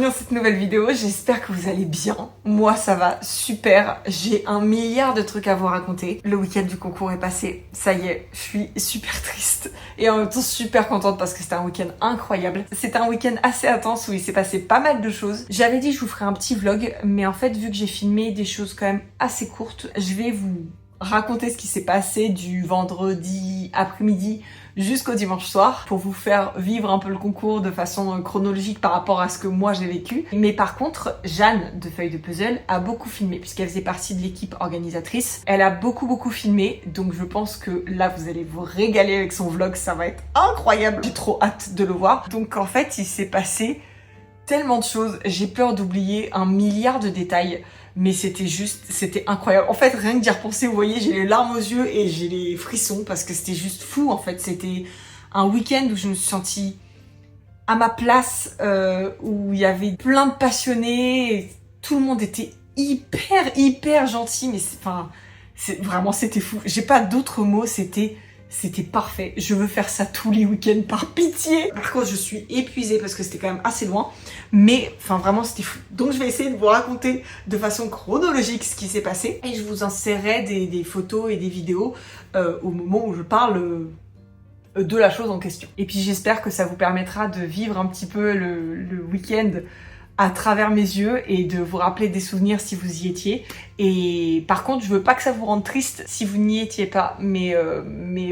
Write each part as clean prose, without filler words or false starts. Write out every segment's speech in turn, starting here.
dans cette nouvelle vidéo, j'espère que vous allez bien. Moi ça va super, j'ai un milliard de trucs à vous raconter. Le week-end du concours est passé, ça y est, je suis super triste et en même temps super contente parce que c'était un week-end incroyable. C'était un week-end assez intense où il s'est passé pas mal de choses. J'avais dit que je vous ferais un petit vlog, mais en fait vu que j'ai filmé des choses quand même assez courtes, je vais vous raconter ce qui s'est passé du vendredi après-midi jusqu'au dimanche soir pour vous faire vivre un peu le concours de façon chronologique par rapport à ce que moi j'ai vécu. Mais par contre, Jeanne de Feuilles de Puzzle a beaucoup filmé puisqu'elle faisait partie de l'équipe organisatrice. Elle a beaucoup filmé, donc je pense que là vous allez vous régaler avec son vlog, ça va être incroyable. J'ai trop hâte de le voir. Donc en fait, il s'est passé tellement de choses, j'ai peur d'oublier un milliard de détails. Mais c'était incroyable. En fait, rien que d'y repenser, vous voyez, j'ai les larmes aux yeux et j'ai les frissons parce que c'était juste fou. En fait, c'était un week-end où je me suis sentie à ma place, où il y avait plein de passionnés. Et tout le monde était hyper gentil. Mais c'était fou. J'ai pas d'autres mots. C'était parfait. Je veux faire ça tous les week-ends, par pitié. Par contre, je suis épuisée parce que c'était quand même assez loin. Mais, vraiment, c'était fou. Donc, je vais essayer de vous raconter de façon chronologique ce qui s'est passé. Et je vous insérerai des photos et des vidéos au moment où je parle de la chose en question. Et puis, j'espère que ça vous permettra de vivre un petit peu le week-end à travers mes yeux et de vous rappeler des souvenirs si vous y étiez. Et par contre, je veux pas que ça vous rende triste si vous n'y étiez pas, mais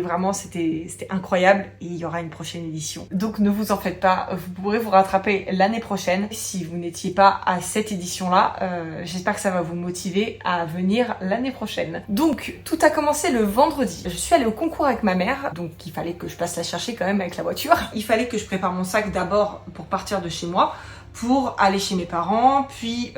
vraiment c'était incroyable et il y aura une prochaine édition. Donc ne vous en faites pas, vous pourrez vous rattraper l'année prochaine. Si vous n'étiez pas à cette édition-là, j'espère que ça va vous motiver à venir l'année prochaine. Donc tout a commencé le vendredi. Je suis allée au concours avec ma mère, donc il fallait que je passe la chercher quand même avec la voiture. Il fallait que je prépare mon sac d'abord pour partir de chez moi, pour aller chez mes parents, puis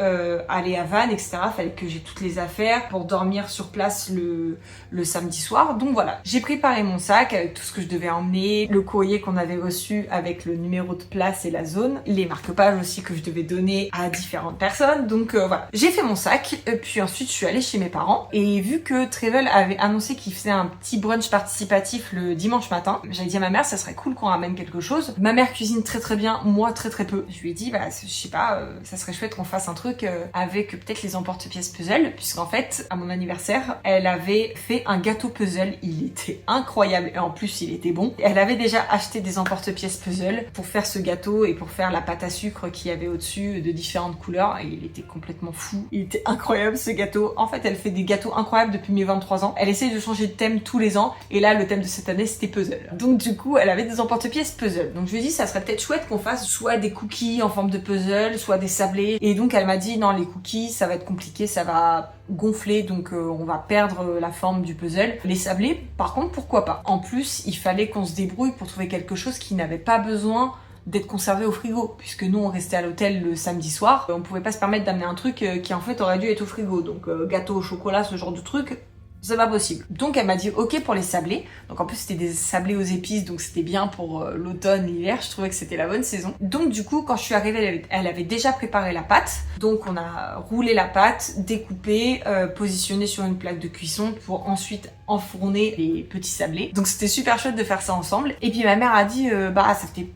aller à Vannes, etc. Fallait que j'ai toutes les affaires pour dormir sur place le samedi soir. Donc voilà, j'ai préparé mon sac avec tout ce que je devais emmener, le courrier qu'on avait reçu avec le numéro de place et la zone, les marque-pages aussi que je devais donner à différentes personnes. Donc voilà, j'ai fait mon sac, puis ensuite je suis allée chez mes parents. Et vu que Travel avait annoncé qu'il faisait un petit brunch participatif le dimanche matin, j'avais dit à ma mère ça serait cool qu'on ramène quelque chose. Ma mère cuisine très bien, moi très peu. Je lui ai dit je sais pas, ça serait chouette qu'on fasse un truc avec peut-être les emporte-pièces puzzle, puisqu'en fait, à mon anniversaire, elle avait fait un gâteau puzzle, il était incroyable et en plus il était bon. Elle avait déjà acheté des emporte-pièces puzzle pour faire ce gâteau et pour faire la pâte à sucre qu'il y avait au-dessus de différentes couleurs et il était complètement fou. Il était incroyable ce gâteau. En fait, elle fait des gâteaux incroyables depuis mes 23 ans. Elle essaye de changer de thème tous les ans et là, le thème de cette année, c'était puzzle. Donc du coup, elle avait des emporte-pièces puzzle. Donc je lui ai dit, ça serait peut-être chouette qu'on fasse soit des cookies en forme de puzzle, soit des sablés. Et donc elle m'a dit non, les cookies ça va être compliqué, ça va gonfler, donc on va perdre la forme du puzzle. Les sablés par contre pourquoi pas. En plus il fallait qu'on se débrouille pour trouver quelque chose qui n'avait pas besoin d'être conservé au frigo, puisque nous on restait à l'hôtel le samedi soir, on pouvait pas se permettre d'amener un truc qui en fait aurait dû être au frigo, donc gâteau au chocolat, ce genre de truc, c'est pas possible. Donc elle m'a dit ok pour les sablés. Donc en plus c'était des sablés aux épices, donc c'était bien pour l'automne, l'hiver. Je trouvais que c'était la bonne saison. Donc du coup quand je suis arrivée, elle avait déjà préparé la pâte. Donc on a roulé la pâte, découpé, positionné sur une plaque de cuisson pour ensuite enfourner les petits sablés. Donc c'était super chouette de faire ça ensemble. Et puis ma mère a dit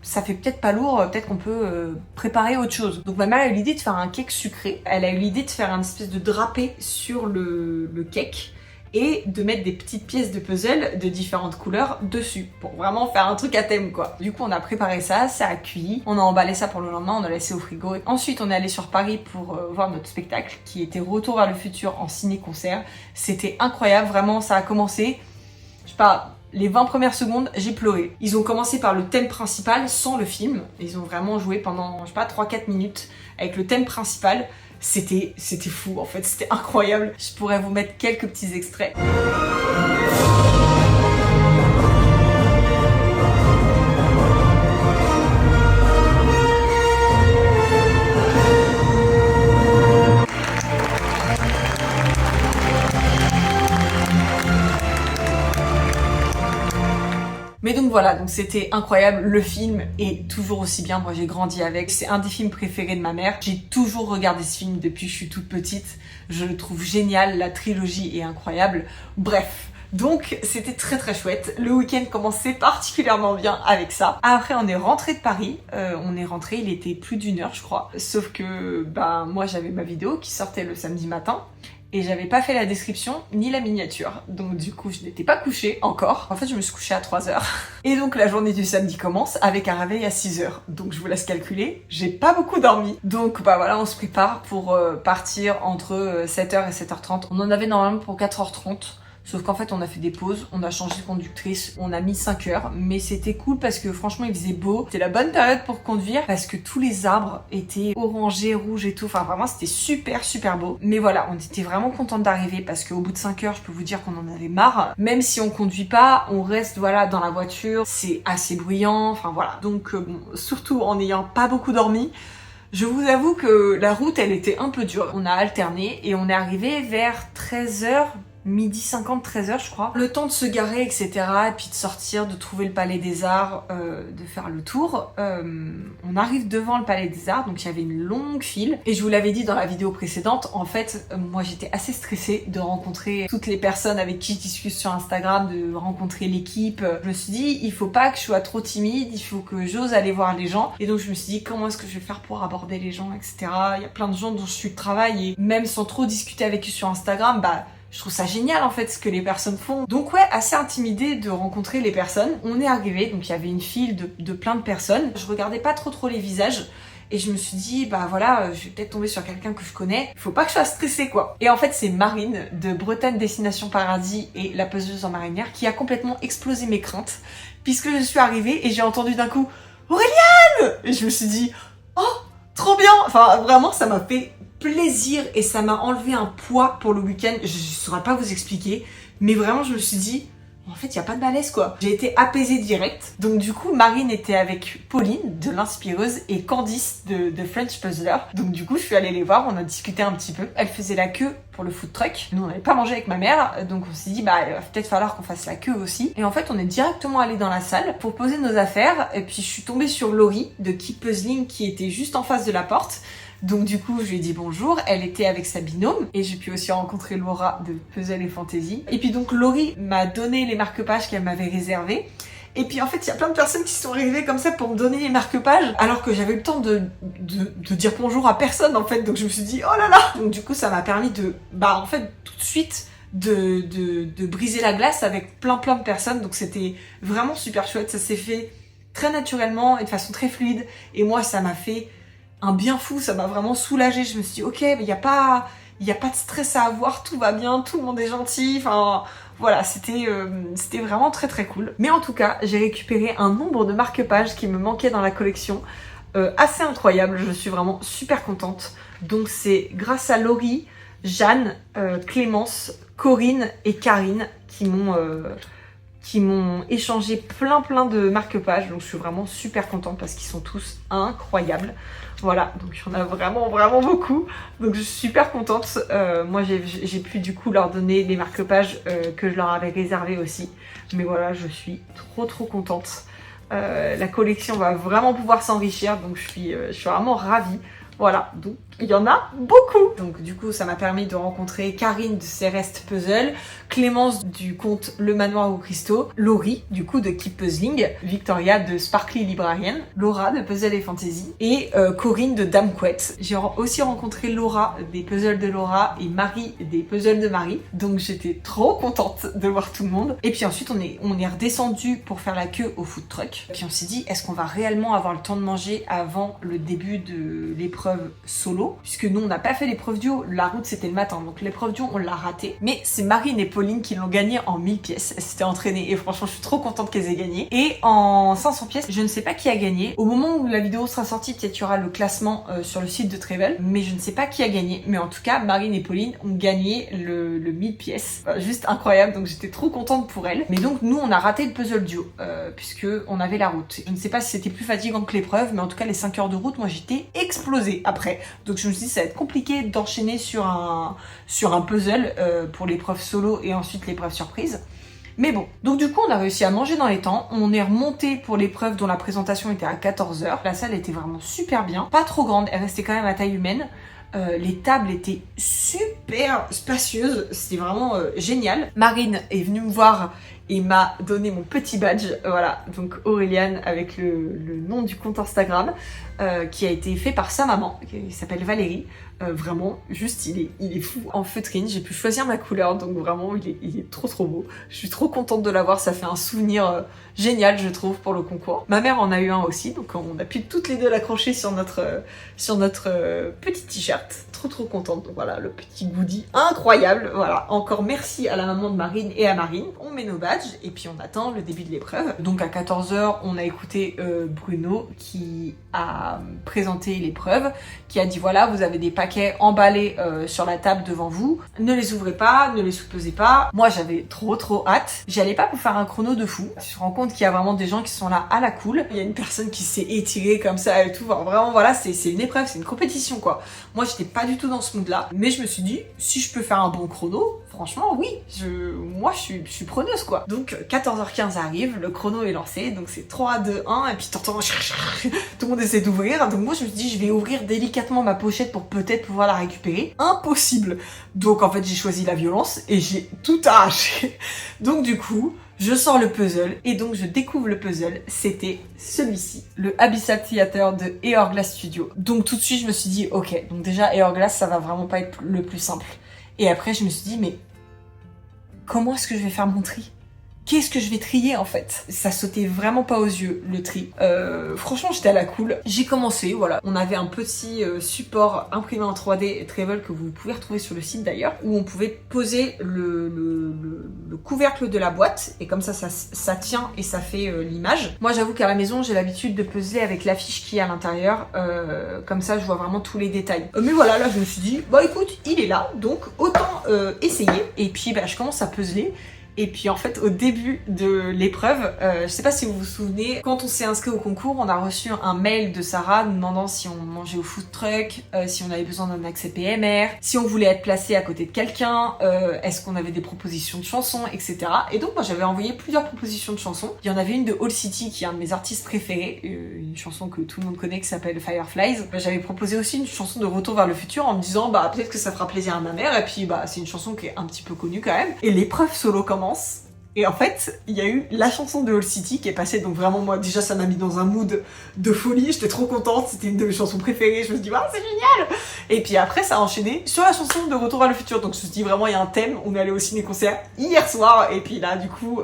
ça fait peut-être pas lourd, peut-être qu'on peut préparer autre chose. Donc ma mère a eu l'idée de faire un cake sucré. Elle a eu l'idée de faire une espèce de drapé sur le cake et de mettre des petites pièces de puzzle de différentes couleurs dessus pour vraiment faire un truc à thème quoi. Du coup on a préparé ça, ça a cuit, on a emballé ça pour le lendemain, on a laissé au frigo. Ensuite on est allé sur Paris pour voir notre spectacle qui était Retour vers le futur en ciné-concert. C'était incroyable, vraiment ça a commencé, je sais pas, les 20 premières secondes, j'ai pleuré. Ils ont commencé par le thème principal sans le film. Ils ont vraiment joué pendant, je sais pas, 3-4 minutes avec le thème principal. C'était fou en fait, c'était incroyable. Je pourrais vous mettre quelques petits extraits. Mais donc voilà, donc c'était incroyable, le film est toujours aussi bien, moi j'ai grandi avec, c'est un des films préférés de ma mère, j'ai toujours regardé ce film depuis que je suis toute petite, je le trouve génial, la trilogie est incroyable, bref. Donc c'était très très chouette. Le week-end commençait particulièrement bien avec ça. Après on est rentré de Paris, il était plus d'1 heure je crois. Sauf que moi j'avais ma vidéo qui sortait le samedi matin. Et j'avais pas fait la description ni la miniature. Donc du coup, je n'étais pas couchée encore. En fait, je me suis couchée à 3h. Et donc la journée du samedi commence avec un réveil à 6h. Donc je vous laisse calculer, j'ai pas beaucoup dormi. Donc voilà, on se prépare pour partir entre 7h et 7h30. On en avait normalement pour 4h30. Sauf qu'en fait, on a fait des pauses, on a changé de conductrice, on a mis 5 heures, mais c'était cool parce que franchement, il faisait beau. C'était la bonne période pour conduire parce que tous les arbres étaient orangés, rouges et tout. Enfin, vraiment, c'était super, super beau. Mais voilà, on était vraiment contente d'arriver parce qu'au bout de 5 heures, je peux vous dire qu'on en avait marre. Même si on conduit pas, on reste, voilà, dans la voiture. C'est assez bruyant, enfin voilà. Donc, surtout en n'ayant pas beaucoup dormi, je vous avoue que la route, elle était un peu dure. On a alterné et on est arrivé vers 13h, midi 50, 13h je crois. Le temps de se garer, etc. Et puis de sortir, de trouver le Palais des Arts, de faire le tour. On arrive devant le Palais des Arts, donc il y avait une longue file. Et je vous l'avais dit dans la vidéo précédente, en fait, moi j'étais assez stressée de rencontrer toutes les personnes avec qui je discute sur Instagram, de rencontrer l'équipe. Je me suis dit, il faut pas que je sois trop timide, il faut que j'ose aller voir les gens. Et donc je me suis dit, comment est-ce que je vais faire pour aborder les gens, etc. Il y a plein de gens dont je suis de travail et même sans trop discuter avec eux sur Instagram, je trouve ça génial en fait ce que les personnes font. Donc ouais, assez intimidée de rencontrer les personnes. On est arrivé, donc il y avait une file de plein de personnes. Je regardais pas trop les visages. Et je me suis dit, voilà, je vais peut-être tomber sur quelqu'un que je connais. Il faut pas que je sois stressée, quoi. Et en fait, c'est Marine de Bretagne Destination Paradis et la puzzleuse en marinière qui a complètement explosé mes craintes. Puisque je suis arrivée et j'ai entendu d'un coup Aurélien! Et je me suis dit, oh, trop bien! Enfin, vraiment, ça m'a fait plaisir et ça m'a enlevé un poids pour le week-end. Je saurais pas vous expliquer, mais vraiment, je me suis dit, en fait, il n'y a pas de malaise, quoi. J'ai été apaisée direct. Donc, du coup, Marine était avec Pauline, de l'Inspireuse, et Candice, de French Puzzler. Donc, du coup, je suis allée les voir, on a discuté un petit peu. Elle faisait la queue pour le food truck. Nous, on n'avait pas mangé avec ma mère, donc on s'est dit, il va peut-être falloir qu'on fasse la queue aussi. Et en fait, on est directement allé dans la salle pour poser nos affaires. Et puis, je suis tombée sur Laurie, de Keep Puzzling, qui était juste en face de la porte. Donc du coup, je lui ai dit bonjour, elle était avec sa binôme et j'ai pu aussi rencontrer Laura de Puzzle et Fantasy. Et puis donc Laurie m'a donné les marque-pages qu'elle m'avait réservés. Et puis en fait, il y a plein de personnes qui sont arrivées comme ça pour me donner les marque-pages alors que j'avais le temps de dire bonjour à personne en fait. Donc je me suis dit oh là là. Donc du coup, ça m'a permis de en fait tout de suite de briser la glace avec plein de personnes. Donc c'était vraiment super chouette, ça s'est fait très naturellement et de façon très fluide et moi ça m'a fait un bien fou, ça m'a vraiment soulagée. Je me suis dit, ok, mais il n'y a pas de stress à avoir, tout va bien, tout le monde est gentil. Enfin, voilà, c'était vraiment très très cool. Mais en tout cas, j'ai récupéré un nombre de marque-pages qui me manquaient dans la collection assez incroyable. Je suis vraiment super contente. Donc c'est grâce à Laurie, Jeanne, Clémence, Corinne et Karine qui m'ont échangé plein de marque-pages. Donc je suis vraiment super contente parce qu'ils sont tous incroyables. Voilà, donc il y en a vraiment beaucoup. Donc je suis super contente. Moi j'ai pu du coup leur donner les marque-pages que je leur avais réservés aussi. Mais voilà, je suis trop contente. La collection va vraiment pouvoir s'enrichir. Donc je suis vraiment ravie. Voilà, donc il y en a beaucoup. Donc du coup, ça m'a permis de rencontrer Karine de Céreste Puzzle, Clémence du compte Le Manoir aux Cristaux, Laurie du coup de Keep Puzzling, Victoria de Sparkly Librarienne, Laura de Puzzle et Fantasy et Corinne de Dame Couette. J'ai aussi rencontré Laura des puzzles de Laura et Marie des puzzles de Marie. Donc j'étais trop contente de voir tout le monde. Et puis ensuite, on est redescendu pour faire la queue au food truck. Puis on s'est dit, est-ce qu'on va réellement avoir le temps de manger avant le début de l'épreuve solo, puisque nous on n'a pas fait l'épreuve duo, la route c'était le matin, donc l'épreuve duo on l'a raté, mais c'est Marine et Pauline qui l'ont gagné en 1000 pièces, elles s'étaient entraînées et franchement je suis trop contente qu'elles aient gagné. Et en 500 pièces, je ne sais pas qui a gagné, au moment où la vidéo sera sortie peut-être il y aura le classement sur le site de Travel, mais je ne sais pas qui a gagné, mais en tout cas Marine et Pauline ont gagné le 1000 pièces, juste incroyable, donc j'étais trop contente pour elles. Mais donc nous on a raté le puzzle duo, puisque on avait la route. Je ne sais pas si c'était plus fatigant que l'épreuve, mais en tout cas les 5 heures de route, moi j'étais explosée après. Donc je me suis dit ça va être compliqué d'enchaîner sur un puzzle pour l'épreuve solo et ensuite l'épreuve surprise. Mais bon, donc du coup on a réussi à manger dans les temps, on est remonté pour l'épreuve dont la présentation était à 14h. La salle était vraiment super bien, pas trop grande, elle restait quand même à taille humaine. Les tables étaient super spacieuses, c'était vraiment génial. Marine est venue me voir et m'a donné mon petit badge, voilà, donc Auréliane avec le nom du compte Instagram qui a été fait par sa maman, qui s'appelle Valérie. Vraiment, juste il est fou. En feutrine, j'ai pu choisir ma couleur, donc vraiment il est trop beau. Je suis trop contente de l'avoir, ça fait un souvenir génial je trouve pour le concours. Ma mère en a eu un aussi, donc on a pu toutes les deux l'accrocher sur notre petit t-shirt. Trop contente, donc voilà le petit goodie incroyable, voilà. Encore merci à la maman de Marine et à Marine. On met nos badges et puis on attend le début de l'épreuve. Donc à 14h, on a écouté Bruno qui a présenté l'épreuve, qui a dit voilà, vous avez des paquets emballés sur la table devant vous, ne les ouvrez pas, ne les soupesez pas. Moi j'avais trop hâte, j'y allais pas pour faire un chrono de fou. Tu te rends compte qu'il y a vraiment des gens qui sont là à la cool. Il y a une personne qui s'est étirée comme ça et tout, enfin, vraiment voilà, c'est une épreuve, c'est une compétition quoi. Moi j'étais pas du tout dans ce mood là, mais je me suis dit si je peux faire un bon chrono, franchement oui, moi je suis preneuse quoi. Donc 14h15 arrive, le chrono est lancé, donc c'est 3, 2, 1 et puis t'entends tout le monde essaie d'ouvrir, donc moi je me suis dit je vais ouvrir délicatement ma pochette pour peut-être pouvoir la récupérer. Impossible. Donc en fait j'ai choisi la violence et j'ai tout arraché. Donc du coup je sors le puzzle et donc je découvre le puzzle, c'était celui-ci, le Abyssal Theater de Hourglass Studio. Donc tout de suite je me suis dit ok, donc déjà Hourglass ça va vraiment pas être le plus simple. Et après je me suis dit mais comment est-ce que je vais faire mon tri ? Qu'est-ce que je vais trier en fait? Ça sautait vraiment pas aux yeux le tri. Franchement j'étais à la cool. J'ai commencé, voilà. On avait un petit support imprimé en 3D Travel que vous pouvez retrouver sur le site d'ailleurs, où on pouvait poser le couvercle de la boîte et comme ça tient et ça fait l'image. Moi j'avoue qu'à la maison j'ai l'habitude de puzzler avec l'affiche qui est à l'intérieur, comme ça je vois vraiment tous les détails. Mais voilà, là je me suis dit, bah écoute, il est là, donc autant essayer. Et puis bah, je commence à puzzler. Et puis en fait au début de l'épreuve, je sais pas si vous vous souvenez, quand on s'est inscrit au concours, on a reçu un mail de Sarah nous demandant si on mangeait au food truck, si on avait besoin d'un accès PMR, si on voulait être placé à côté de quelqu'un, est-ce qu'on avait des propositions de chansons, etc. Et donc moi j'avais envoyé plusieurs propositions de chansons. Il y en avait une de All City qui est un de mes artistes préférés, une chanson que tout le monde connaît qui s'appelle Fireflies. J'avais proposé aussi une chanson de Retour vers le futur en me disant bah peut-être que ça fera plaisir à ma mère et puis bah c'est une chanson qui est un petit peu connue quand même. Et l'épreuve solo commence. Et en fait, il y a eu la chanson de All City qui est passée, donc vraiment moi déjà ça m'a mis dans un mood de folie, j'étais trop contente, c'était une de mes chansons préférées, je me suis dit ah c'est génial. Et puis après ça a enchaîné sur la chanson de Retour vers le futur, donc je me suis dit vraiment il y a un thème, on est allé au ciné-concert hier soir, et puis là du coup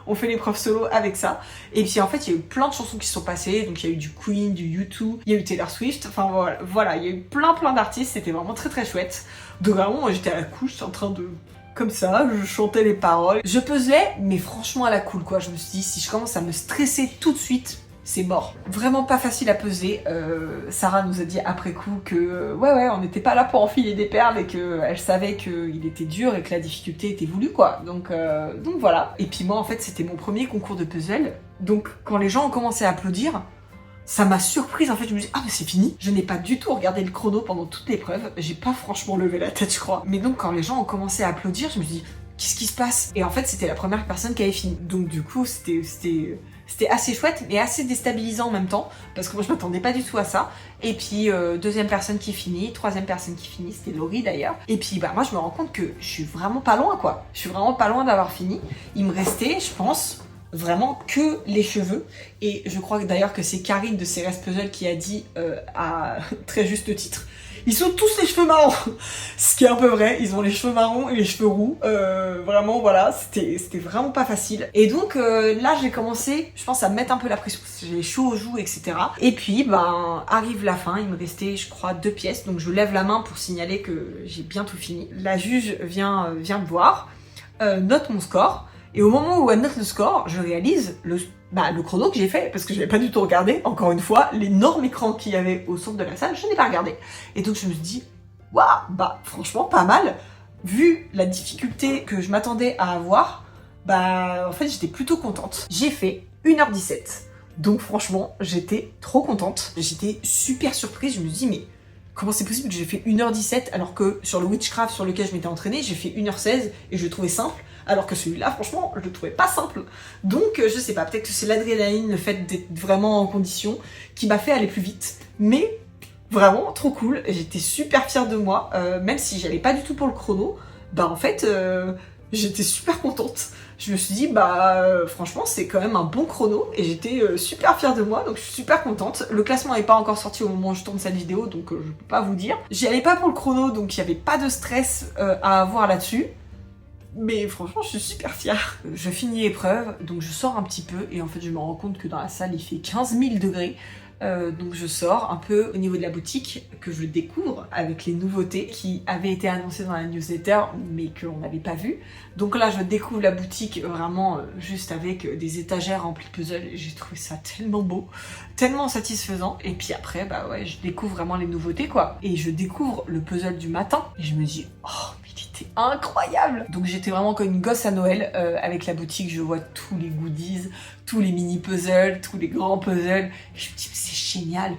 on fait l'épreuve solo avec ça. Et puis en fait il y a eu plein de chansons qui sont passées, donc il y a eu du Queen, du U2, il y a eu Taylor Swift, enfin voilà, il y a eu plein d'artistes, c'était vraiment très chouette. Donc vraiment moi j'étais à la couche, j'étais en train de... Comme ça, je chantais les paroles. Je puzzlais, mais franchement à la cool quoi. Je me suis dit, si je commence à me stresser tout de suite, c'est mort. Vraiment pas facile à puzzler. Sarah nous a dit après coup que ouais, on n'était pas là pour enfiler des perles et qu'elle savait qu'il était dur et que la difficulté était voulue quoi. Donc voilà. Et puis moi en fait c'était mon premier concours de puzzle. Donc quand les gens ont commencé à applaudir, ça m'a surprise, en fait, je me dis ah mais c'est fini. Je n'ai pas du tout regardé le chrono pendant toute l'épreuve, j'ai pas franchement levé la tête je crois. Mais donc quand les gens ont commencé à applaudir, je me dis qu'est-ce qui se passe? Et en fait c'était la première personne qui avait fini. Donc du coup c'était assez chouette mais assez déstabilisant en même temps, parce que moi je m'attendais pas du tout à ça. Et puis deuxième personne qui finit, troisième personne qui finit, c'était Laurie d'ailleurs. Et puis bah moi je me rends compte que je suis vraiment pas loin quoi. Je suis vraiment pas loin d'avoir fini. Il me restait, je pense, vraiment que les cheveux. Et je crois d'ailleurs que c'est Karine de CRS Puzzle qui a dit à très juste titre, ils ont tous les cheveux marrons. Ce qui est un peu vrai, ils ont les cheveux marrons et les cheveux roux. Vraiment voilà, c'était vraiment pas facile. Et donc là j'ai commencé, je pense, à me mettre un peu la pression, parce que j'ai chaud aux joues, etc. Et puis ben arrive la fin, il me restait je crois 2 pièces, donc je lève la main pour signaler que j'ai bientôt fini. La juge vient me voir, note mon score. Et au moment où elle note le score, je réalise le chrono que j'ai fait, parce que je n'avais pas du tout regardé, encore une fois, l'énorme écran qu'il y avait au centre de la salle, je n'ai pas regardé. Et donc je me suis dit, waouh, bah franchement pas mal, vu la difficulté que je m'attendais à avoir, bah en fait j'étais plutôt contente. J'ai fait 1h17, donc franchement j'étais trop contente, j'étais super surprise, je me suis dit mais comment c'est possible que j'ai fait 1h17 alors que sur le Witchcraft sur lequel je m'étais entraînée, j'ai fait 1h16 et je le trouvais simple, alors que celui-là, franchement, je le trouvais pas simple. Donc, je sais pas, peut-être que c'est l'adrénaline, le fait d'être vraiment en condition, qui m'a fait aller plus vite. Mais Vraiment, trop cool. J'étais super fière de moi, même si j'allais pas du tout pour le chrono. Bah en fait, j'étais super contente. Je me suis dit, franchement, c'est quand même un bon chrono et j'étais super fière de moi, donc je suis super contente. Le classement n'est pas encore sorti au moment où je tourne cette vidéo, donc je peux pas vous dire. J'y allais pas pour le chrono, donc il y avait pas de stress à avoir là-dessus. Mais franchement, je suis super fière. Je finis l'épreuve, donc je sors un petit peu et en fait, je me rends compte que dans la salle, il fait 15 000 degrés. Donc je sors un peu au niveau de la boutique que je découvre avec les nouveautés qui avaient été annoncées dans la newsletter mais qu'on n'avait pas vu. Donc là je découvre la boutique vraiment juste avec des étagères remplies de puzzles et j'ai trouvé ça tellement beau, tellement satisfaisant. Et puis après je découvre vraiment les nouveautés quoi. Et je découvre le puzzle du matin et je me dis oh mais il était incroyable. Donc j'étais vraiment comme une gosse à Noël avec la boutique, je vois tous les goodies, tous les mini puzzles, tous les grands puzzles et je me dis c'est génial.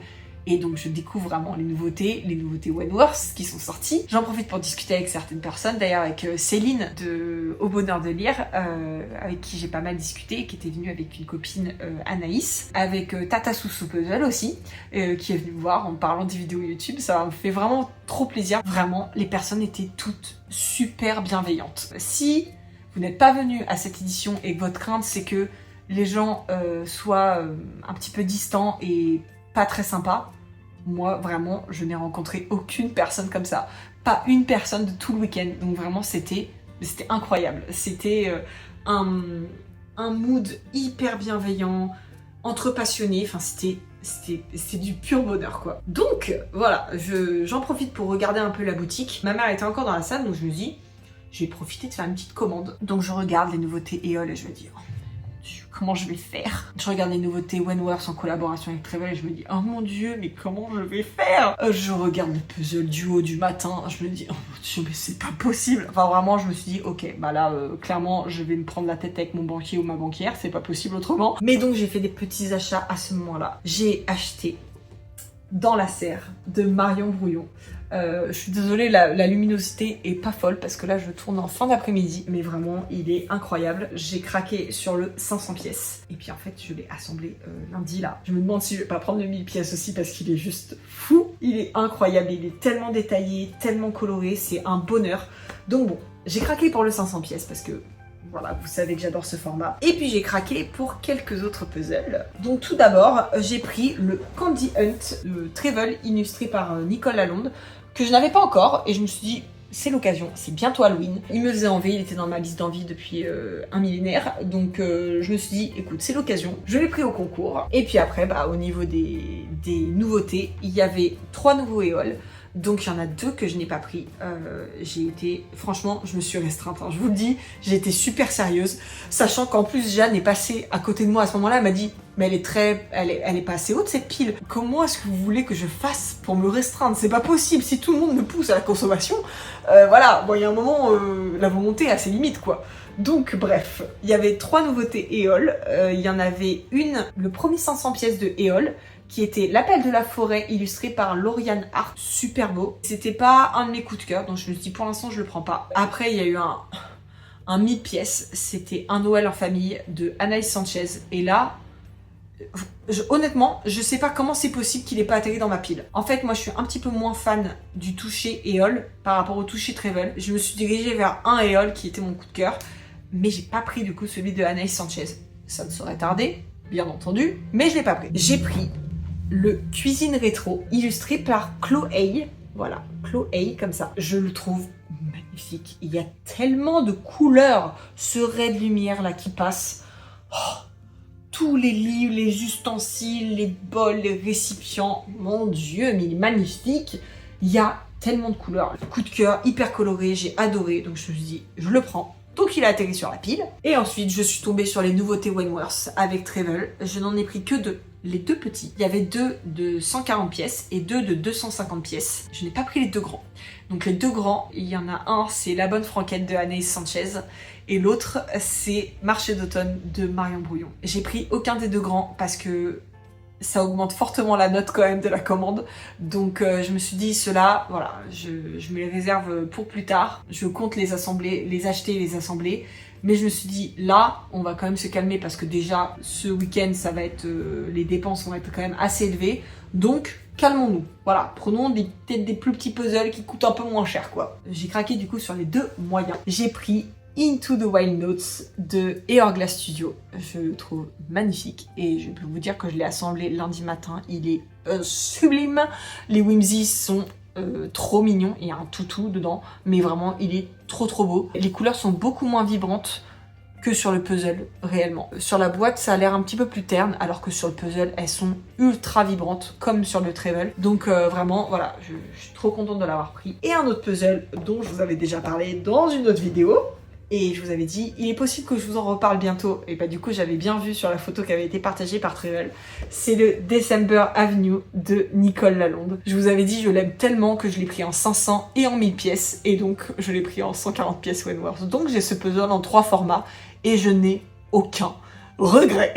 Et donc je découvre vraiment les nouveautés Wentworth qui sont sorties. J'en profite pour discuter avec certaines personnes, d'ailleurs avec Céline de Au Bonheur de Lire, avec qui j'ai pas mal discuté, qui était venue avec une copine Anaïs, avec Tata Soussou Puzzle aussi, qui est venue me voir en parlant des vidéos YouTube. Ça me fait vraiment trop plaisir. Vraiment, les personnes étaient toutes super bienveillantes. Si vous n'êtes pas venu à cette édition et que votre crainte c'est que les gens soient un petit peu distants et pas très sympas, moi vraiment je n'ai rencontré aucune personne comme ça, pas une personne de tout le week-end, donc vraiment c'était incroyable, c'était un mood hyper bienveillant, entre passionnés, enfin c'était du pur bonheur quoi. Donc voilà, j'en profite pour regarder un peu la boutique. Ma mère était encore dans la salle donc je me dis je vais profiter de faire une petite commande. Donc je regarde les nouveautés Éole et je me dis oh, comment je vais faire? Je regarde les nouveautés Wentworth en collaboration avec Trevel et je me dis oh mon dieu mais comment je vais faire? Je regarde le puzzle duo du matin, je me dis oh mon dieu mais c'est pas possible. Enfin vraiment je me suis dit ok bah là clairement je vais me prendre la tête avec mon banquier ou ma banquière, c'est pas possible autrement. Mais donc j'ai fait des petits achats à ce moment-là. J'ai acheté Dans la serre de Marion Brouillon. Je suis désolée, la luminosité est pas folle parce que là je tourne en fin d'après-midi, mais vraiment il est incroyable. J'ai craqué sur le 500 pièces et puis en fait je l'ai assemblé lundi là. Je me demande si je vais pas prendre le 1000 pièces aussi parce qu'il est juste fou. Il est incroyable, il est tellement détaillé, tellement coloré, c'est un bonheur. Donc bon, j'ai craqué pour le 500 pièces parce que voilà, vous savez que j'adore ce format. Et puis j'ai craqué pour quelques autres puzzles. Donc tout d'abord, j'ai pris le Candy Hunt, le Travel illustré par Nicole Lalonde, que je n'avais pas encore, et je me suis dit, c'est l'occasion, c'est bientôt Halloween. Il me faisait envie, il était dans ma liste d'envie depuis un millénaire, donc je me suis dit, écoute, c'est l'occasion. Je l'ai pris au concours. Et puis après, au niveau des nouveautés, il y avait 3 nouveaux éoles. Donc il y en a 2 que je n'ai pas pris. Franchement, je me suis restreinte, hein, je vous le dis, j'ai été super sérieuse, sachant qu'en plus Jeanne est passée à côté de moi à ce moment-là, elle m'a dit mais elle est pas assez haute cette pile. Comment est-ce que vous voulez que je fasse pour me restreindre? C'est pas possible, si tout le monde me pousse à la consommation, voilà, bon il y a un moment, la volonté a ses limites quoi. Donc bref, il y avait 3 nouveautés éole, il y en avait une, le premier 500 pièces de éole, qui était L'appel de la forêt illustré par Lauriane Hart, super beau. C'était pas un de mes coups de cœur, donc je me suis dit pour l'instant je le prends pas. Après il y a eu un 1000 pièces, c'était Un Noël en famille de Anaïs Sanchez, et là, honnêtement, je sais pas comment c'est possible qu'il ait pas atterri dans ma pile. En fait, moi je suis un petit peu moins fan du toucher éole par rapport au toucher Trevel. Je me suis dirigée vers un éole qui était mon coup de cœur, mais j'ai pas pris du coup celui de Anaïs Sanchez. Ça ne saurait tarder, bien entendu, mais je l'ai pas pris. J'ai pris le Cuisine Rétro, illustré par Chloé. Voilà, Chloé, comme ça. Je le trouve magnifique. Il y a tellement de couleurs, ce ray de lumière là qui passe. Oh, tous les livres, les ustensiles, les bols, les récipients. Mon Dieu, mais il est magnifique. Il y a tellement de couleurs. Coup de cœur, hyper coloré, j'ai adoré. Donc je me suis dit, je le prends. Donc il a atterri sur la pile. Et ensuite, je suis tombée sur les nouveautés Wentworth avec Trevel. Je n'en ai pris que 2. Les 2 petits. Il y avait 2 de 140 pièces et 2 de 250 pièces. Je n'ai pas pris les 2 grands. Donc les 2 grands, il y en a un, c'est La Bonne Franquette de Anaïs Sanchez. Et l'autre, c'est Marché d'automne de Marion Brouillon. J'ai pris aucun des 2 grands parce que ça augmente fortement la note quand même de la commande. Donc je me suis dit, ceux-là, voilà, je me les réserve pour plus tard. Je compte les assembler, les acheter et les assembler. Mais je me suis dit, là, on va quand même se calmer parce que déjà, ce week-end, ça va être, les dépenses vont être quand même assez élevées. Donc, calmons-nous. Voilà, prenons peut-être des plus petits puzzles qui coûtent un peu moins cher, quoi. J'ai craqué du coup sur les deux moyens. J'ai pris Into the Wild Notes de Hourglass Studio. Je le trouve magnifique et je peux vous dire que je l'ai assemblé lundi matin. Il est sublime. Les Whimsy sont trop mignons. Il y a un toutou dedans, mais vraiment, il est trop beau. Les couleurs sont beaucoup moins vibrantes que sur le puzzle, réellement. Sur la boîte, ça a l'air un petit peu plus terne, alors que sur le puzzle, elles sont ultra vibrantes, comme sur le Travel. Donc vraiment, voilà, je suis trop contente de l'avoir pris. Et un autre puzzle dont je vous avais déjà parlé dans une autre vidéo, et je vous avais dit, il est possible que je vous en reparle bientôt, et bah du coup j'avais bien vu sur la photo qui avait été partagée par Travel, c'est le December Avenue de Nicole Lalonde. Je vous avais dit, je l'aime tellement que je l'ai pris en 500 et en 1000 pièces, et donc je l'ai pris en 140 pièces Wentworth. Donc j'ai ce puzzle en 3 formats, et je n'ai aucun regret.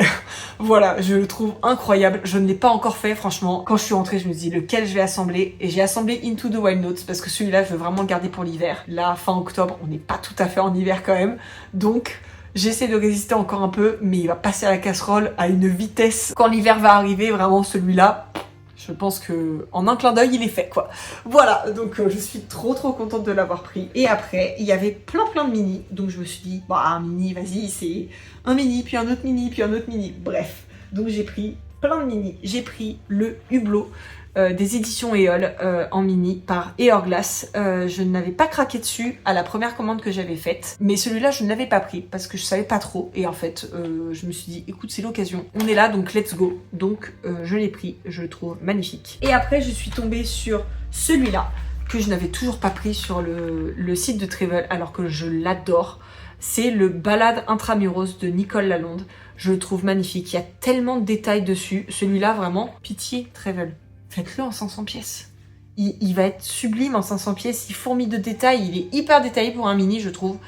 Voilà, je le trouve incroyable. Je ne l'ai pas encore fait, franchement. Quand je suis rentrée, je me dis lequel je vais assembler. Et j'ai assemblé Into the Wild Notes parce que celui-là, je veux vraiment le garder pour l'hiver. Là, fin octobre, on n'est pas tout à fait en hiver quand même. Donc, j'essaie de résister encore un peu, mais il va passer à la casserole à une vitesse. Quand l'hiver va arriver, vraiment, celui-là, je pense que en un clin d'œil, il est fait, quoi. Voilà, donc je suis trop contente de l'avoir pris. Et après, il y avait plein de mini, donc je me suis dit, bah un mini, vas-y, c'est un mini, puis un autre mini, puis un autre mini. Bref, donc j'ai pris plein de mini. J'ai pris le Hublot des éditions Éole en mini par Hourglass. Je n'avais pas craqué dessus à la première commande que j'avais faite, mais celui-là je ne l'avais pas pris parce que je savais pas trop, et en fait je me suis dit écoute, c'est l'occasion, on est là donc let's go. Donc je l'ai pris, je le trouve magnifique. Et après je suis tombée sur celui-là que je n'avais toujours pas pris sur le site de Travel alors que je l'adore. C'est le Balade Intramuros de Nicole Lalonde. Je le trouve magnifique, il y a tellement de détails dessus. Celui-là vraiment, pitié Travel, faites-le en 500 pièces. Il va être sublime en 500 pièces, il fourmille de détails, il est hyper détaillé pour un mini, je trouve.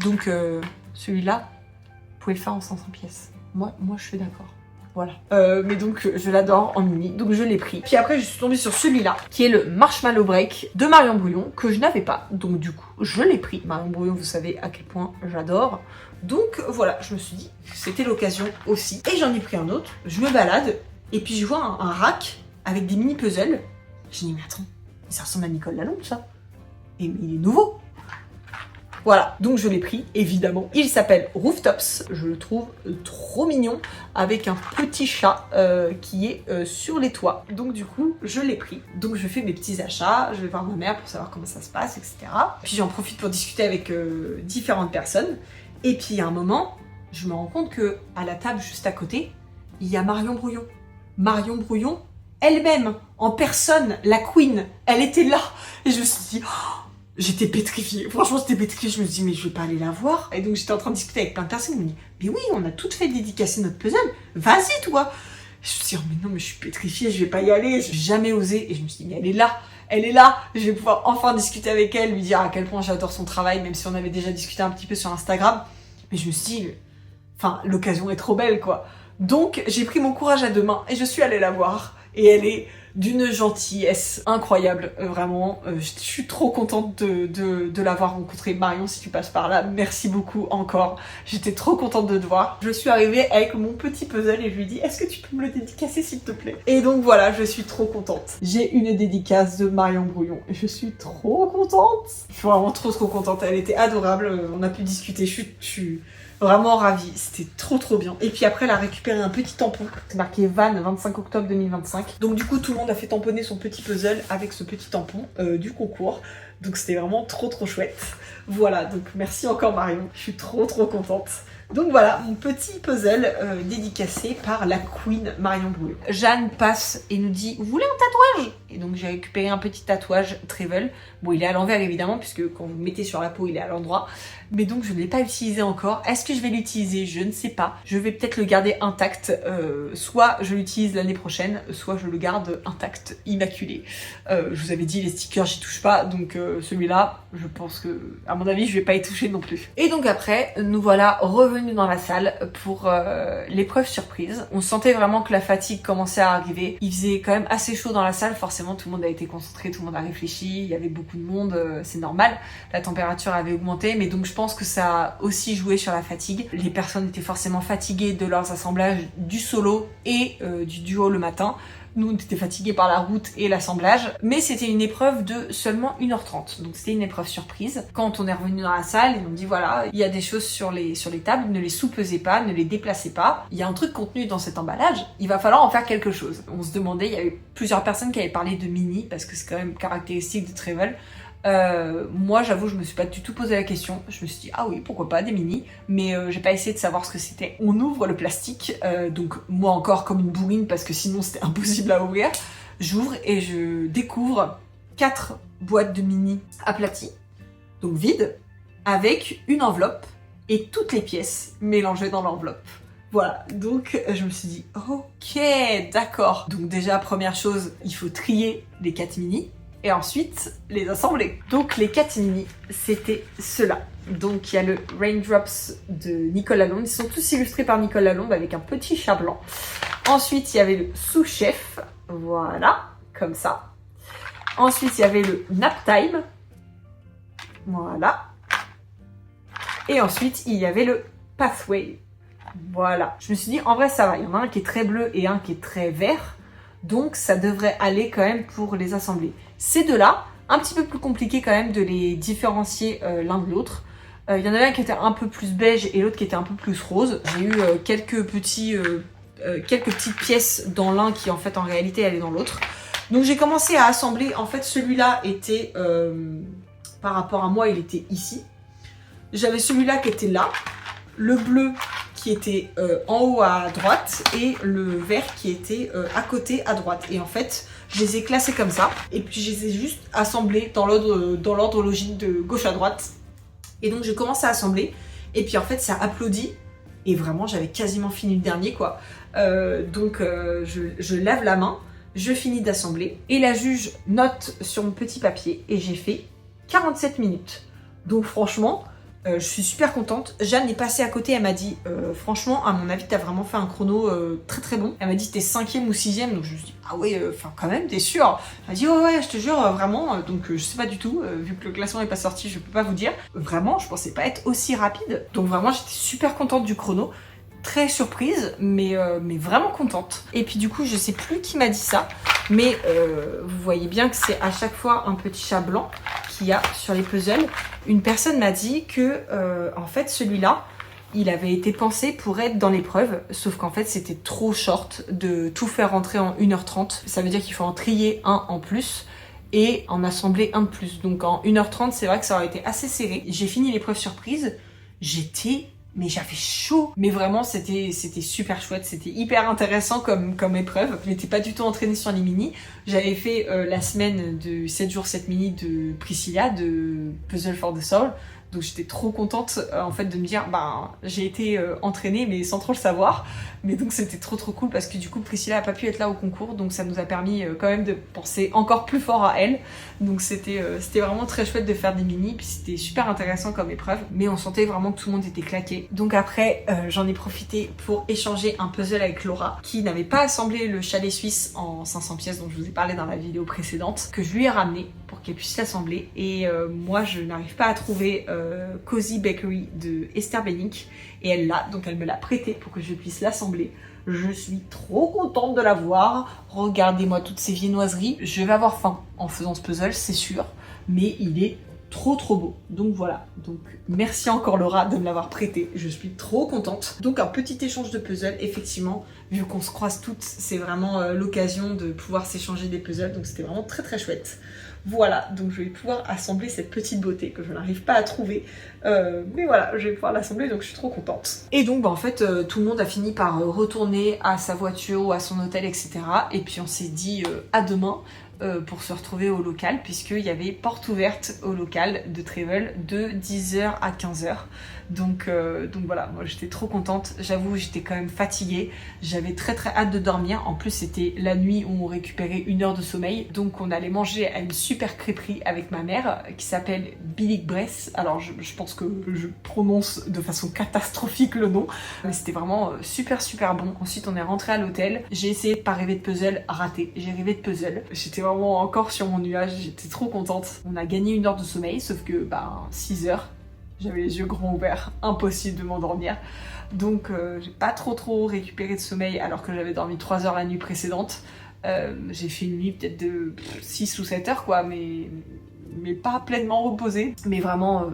Donc celui-là, vous pouvez le faire en 500 pièces. Moi je suis d'accord. Voilà. Mais donc je l'adore en mini, donc je l'ai pris. Puis après je suis tombée sur celui-là, qui est le Marshmallow Break de Marion Brouillon, que je n'avais pas. Donc du coup, je l'ai pris. Marion Brouillon, vous savez à quel point j'adore. Donc voilà, je me suis dit que c'était l'occasion aussi. Et j'en ai pris un autre, je me balade, et puis je vois un rack avec des mini puzzles. J'ai dit mais attends, ça ressemble à Nicole Lalonde ça. Et mais il est nouveau. Voilà, donc je l'ai pris, évidemment. Il s'appelle Rooftops, je le trouve trop mignon, avec un petit chat qui est sur les toits. Donc du coup, je l'ai pris. Donc je fais mes petits achats, je vais voir ma mère pour savoir comment ça se passe, etc. Puis j'en profite pour discuter avec différentes personnes. Et puis à un moment, je me rends compte que à la table juste à côté, il y a Marion Brouillon. Marion Brouillon, elle-même, en personne, la queen, elle était là. Et je me suis dit... Oh, j'étais pétrifiée, franchement j'étais pétrifiée, je me suis dit mais je vais pas aller la voir. Et donc j'étais en train de discuter avec plein de personnes, ils m'ont dit mais oui, on a toutes fait dédicacer notre puzzle, vas-y toi. Et je me suis dit oh, mais non mais je suis pétrifiée, je vais pas y aller, j'ai jamais osé. Et je me suis dit mais elle est là, je vais pouvoir enfin discuter avec elle, lui dire à quel point j'adore son travail, même si on avait déjà discuté un petit peu sur Instagram. Mais je me suis dit, enfin l'occasion est trop belle quoi. Donc j'ai pris mon courage à deux mains et je suis allée la voir. Et elle est d'une gentillesse incroyable, vraiment. Je suis trop contente de l'avoir rencontrée. Marion, si tu passes par là, merci beaucoup encore. J'étais trop contente de te voir. Je suis arrivée avec mon petit puzzle et je lui ai dit, est-ce que tu peux me le dédicacer s'il te plaît? Et donc voilà, je suis trop contente. J'ai une dédicace de Marion Brouillon et je suis trop contente. Je suis vraiment trop contente. Elle était adorable. On a pu discuter. Je suis vraiment ravie, c'était trop bien. Et puis après, elle a récupéré un petit tampon. C'est marqué Van 25 octobre 2025. Donc du coup, tout le monde a fait tamponner son petit puzzle avec ce petit tampon du concours. Donc c'était vraiment trop chouette. Voilà, donc merci encore Marion. Je suis trop contente. Donc voilà, mon petit puzzle dédicacé par la Queen Marion Brouillon. Jeanne passe et nous dit « Vous voulez un tatouage ?» Et donc j'ai récupéré un petit tatouage Travel. Bon, il est à l'envers évidemment, puisque quand vous le mettez sur la peau, il est à l'endroit. Mais donc je ne l'ai pas utilisé encore. Est-ce que je vais l'utiliser? Je ne sais pas. Je vais peut-être le garder intact. Soit je l'utilise l'année prochaine, soit je le garde intact, immaculé. Je vous avais dit, les stickers, j'y touche pas. Donc celui-là, je pense que, à mon avis, je vais pas y toucher non plus. Et donc après, nous voilà revenus dans la salle pour l'épreuve surprise. On sentait vraiment que la fatigue commençait à arriver. Il faisait quand même assez chaud dans la salle. Forcément, tout le monde a été concentré, tout le monde a réfléchi. Il y avait beaucoup de monde, c'est normal. La température avait augmenté, mais donc je pense que ça a aussi joué sur la fatigue. Les personnes étaient forcément fatiguées de leurs assemblages du solo et du duo le matin. Nous, on était fatigués par la route et l'assemblage, mais c'était une épreuve de seulement 1h30. Donc c'était une épreuve surprise. Quand on est revenu dans la salle, ils ont dit voilà, il y a des choses sur les tables, ne les sous-pesez pas, ne les déplacez pas. Il y a un truc contenu dans cet emballage, il va falloir en faire quelque chose. On se demandait, il y avait plusieurs personnes qui avaient parlé de mini, parce que c'est quand même caractéristique de travel. Moi j'avoue je me suis pas du tout posé la question, je me suis dit ah oui pourquoi pas des mini, mais j'ai pas essayé de savoir ce que c'était. On ouvre le plastique, donc moi encore comme une bourrine parce que sinon c'était impossible à ouvrir. J'ouvre et je découvre 4 boîtes de mini aplaties, donc vides, avec une enveloppe et toutes les pièces mélangées dans l'enveloppe. Voilà, donc je me suis dit ok d'accord. Donc déjà première chose, il faut trier les 4 mini. Et ensuite, les assembler. Donc les 4 mini, c'était ceux-là. Donc il y a le Raindrops de Nicole Lalonde. Ils sont tous illustrés par Nicole Lalonde avec un petit chat blanc. Ensuite, il y avait le sous-chef. Voilà, comme ça. Ensuite, il y avait le Nap Time. Voilà. Et ensuite, il y avait le Pathway. Voilà. Je me suis dit, en vrai, ça va. Il y en a un qui est très bleu et un qui est très vert. Donc ça devrait aller quand même pour les assembler. Ces deux-là, un petit peu plus compliqué quand même de les différencier l'un de l'autre. Il y en avait un qui était un peu plus beige et l'autre qui était un peu plus rose. J'ai eu quelques petites pièces dans l'un qui en fait en réalité allaient dans l'autre. Donc j'ai commencé à assembler. En fait celui-là était, par rapport à moi, il était ici. J'avais celui-là qui était là. Le bleu qui était en haut à droite et le vert qui était à côté à droite. Et en fait, je les ai classés comme ça. Et puis, je les ai juste assemblés dans l'ordre logique de gauche à droite. Et donc, je commence à assembler. Et puis, en fait, ça applaudit. Et vraiment, j'avais quasiment fini le dernier, quoi. Donc, je lave la main. Je finis d'assembler. Et la juge note sur mon petit papier. Et j'ai fait 47 minutes. Donc, franchement... je suis super contente. Jeanne est passée à côté, elle m'a dit franchement, à mon avis, t'as vraiment fait un chrono très très bon. Elle m'a dit t'es 5e ou 6e, donc je me suis dit ah ouais, enfin quand même, t'es sûre? Elle m'a dit ouais, je te jure, vraiment. Donc je sais pas du tout, vu que le classement est pas sorti, je peux pas vous dire. Vraiment, je pensais pas être aussi rapide. Donc vraiment, j'étais super contente du chrono. Très surprise, mais vraiment contente. Et puis du coup, je sais plus qui m'a dit ça, mais vous voyez bien que c'est à chaque fois un petit chat blanc qu'il y a sur les puzzles. Une personne m'a dit que en fait celui-là, il avait été pensé pour être dans l'épreuve, sauf qu'en fait c'était trop short de tout faire rentrer en 1h30. Ça veut dire qu'il faut en trier un en plus et en assembler un de plus. Donc en 1h30, c'est vrai que ça aurait été assez serré. J'ai fini l'épreuve surprise, mais j'avais chaud. Mais vraiment, c'était super chouette. C'était hyper intéressant comme épreuve. Je n'étais pas du tout entraînée sur les mini. J'avais fait la semaine de 7 jours 7 mini de Priscilla, de Puzzle for the Soul. Donc j'étais trop contente en fait de me dire j'ai été entraînée mais sans trop le savoir. Mais donc c'était trop cool parce que du coup Priscilla a pas pu être là au concours, donc ça nous a permis quand même de penser encore plus fort à elle. Donc c'était vraiment très chouette de faire des mini, puis c'était super intéressant comme épreuve, mais on sentait vraiment que tout le monde était claqué. Donc après j'en ai profité pour échanger un puzzle avec Laura qui n'avait pas assemblé le chalet suisse en 500 pièces dont je vous ai parlé dans la vidéo précédente, que je lui ai ramené pour qu'elle puisse l'assembler. Et moi je n'arrive pas à trouver Cozy Bakery de Esther Bennick et elle l'a, donc elle me l'a prêté pour que je puisse l'assembler. Je suis trop contente de l'avoir. Regardez-moi toutes ces viennoiseries. Je vais avoir faim en faisant ce puzzle, c'est sûr, mais il est trop beau. Donc voilà, donc merci encore Laura de me l'avoir prêté, je suis trop contente. Donc un petit échange de puzzles, effectivement, vu qu'on se croise toutes, c'est vraiment l'occasion de pouvoir s'échanger des puzzles, donc c'était vraiment très chouette. Voilà, donc je vais pouvoir assembler cette petite beauté que je n'arrive pas à trouver. Mais voilà, je vais pouvoir l'assembler, donc je suis trop contente. Et donc en fait, tout le monde a fini par retourner à sa voiture ou à son hôtel, etc. Et puis on s'est dit à demain pour se retrouver au local, puisqu'il y avait porte ouverte au local de Travel de 10h à 15h. Donc voilà, moi j'étais trop contente. J'avoue, j'étais quand même fatiguée. J'avais très hâte de dormir. En plus, c'était la nuit où on récupérait 1 heure de sommeil. Donc on allait manger à une super crêperie avec ma mère qui s'appelle Billy Bress. Alors je pense que je prononce de façon catastrophique le nom. Mais c'était vraiment super bon. Ensuite, on est rentré à l'hôtel. J'ai essayé de pas rêver de puzzle, raté. J'ai rêvé de puzzle. J'étais vraiment encore sur mon nuage. J'étais trop contente. On a gagné 1 heure de sommeil, sauf que 6 heures. J'avais les yeux grands ouverts, impossible de m'endormir. Donc j'ai pas trop récupéré de sommeil alors que j'avais dormi 3 heures la nuit précédente. J'ai fait une nuit peut-être de 6 ou 7 heures quoi, mais pas pleinement reposée, mais vraiment